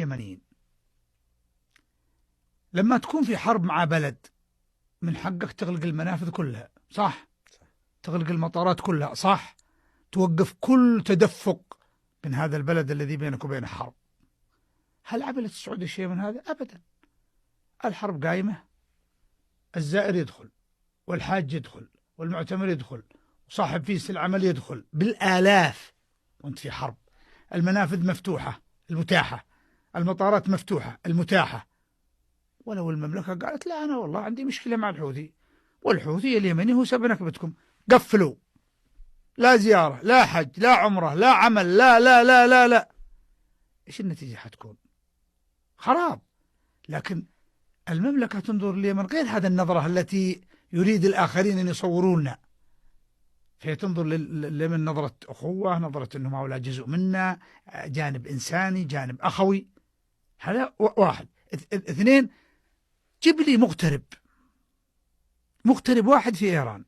اليمنيين لما تكون في حرب مع بلد من حقك تغلق المنافذ كلها، صح؟ تغلق المطارات كلها، صح؟ توقف كل تدفق من هذا البلد الذي بينك وبينه حرب. هل عملت السعودية شيء من هذا؟ أبدا. الحرب قائمة، الزائر يدخل والحاج يدخل والمعتمر يدخل وصاحب فيس العمل يدخل بالآلاف وانت في حرب. المنافذ مفتوحة المتاحة، المطارات مفتوحة المتاحة. ولو المملكة قالت لا أنا والله عندي مشكلة مع الحوثي، والحوثي اليمني هو سبب نكبتكم، قفلوا، لا زيارة لا حج لا عمرة لا عمل لا لا لا لا لا، إيش النتيجة حتكون؟ خراب. لكن المملكة تنظر لليمن غير هذا النظرة التي يريد الآخرين أن يصوروننا، فهي تنظر لليمن نظرة أخوة، نظرة أنهم هؤلاء جزء منا، جانب إنساني، جانب أخوي. هذا واحد. اثنين، جيب لي مغترب واحد في إيران،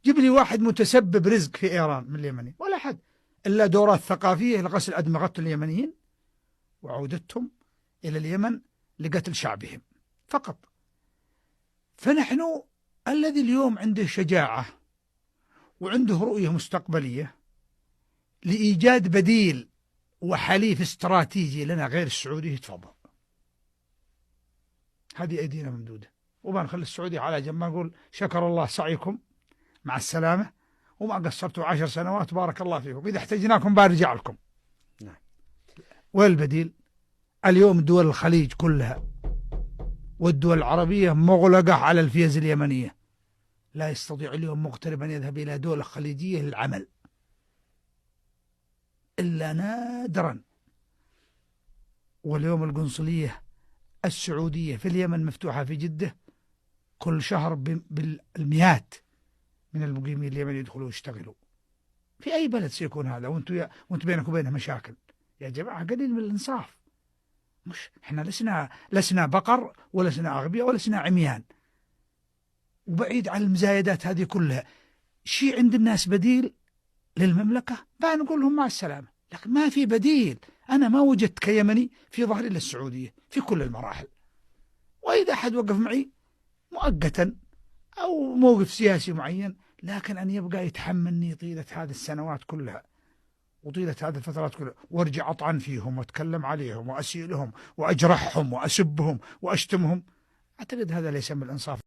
جيب لي واحد متسبب رزق في إيران من اليمني، ولا أحد، إلا دورات ثقافية لغسل أدمغة اليمنيين وعودتهم إلى اليمن لقتل شعبهم فقط. فنحن الذي اليوم عنده شجاعة وعنده رؤية مستقبلية لإيجاد بديل وحليف استراتيجي لنا غير السعودية، يتفضل، هذه أيدينا ممدودة، وما نخلي السعودية على جنب، ما نقول شكر الله سعيكم مع السلامة وما قصرتوا 10 سنوات بارك الله فيكم، إذا احتجناكم بارجع لكم. نعم. والبديل اليوم دول الخليج كلها والدول العربية مغلقة على الفيز اليمنية، لا يستطيع اليوم مغترب أن يذهب إلى دولة خليجية للعمل إلا نادرا. واليوم القنصلية السعودية في اليمن مفتوحة في جدة، كل شهر بالمئات من المقيمين اليمن يدخلوا ويشتغلوا. في أي بلد سيكون هذا وانتم بينك وبينه مشاكل؟ يا جماعة قليل من الإنصاف. مش احنا لسنا بقر ولسنا أغبياء ولسنا عميان، وبعيد عن المزايدات هذه كلها. شيء عند الناس بديل للمملكة نقول لهم مع السلامة، لكن ما في بديل. أنا ما وجدت كيمني في ظهري إلا السعودية في كل المراحل، وإذا أحد وقف معي مؤقتا أو موقف سياسي معين، لكن أن يبقى يتحملني طيلة هذه السنوات كلها وطيلة هذه الفترات كلها، وارجع أطعن فيهم وأتكلم عليهم وأسيلهم وأجرحهم وأسبهم وأشتمهم، أعتقد هذا ليس من الإنصاف.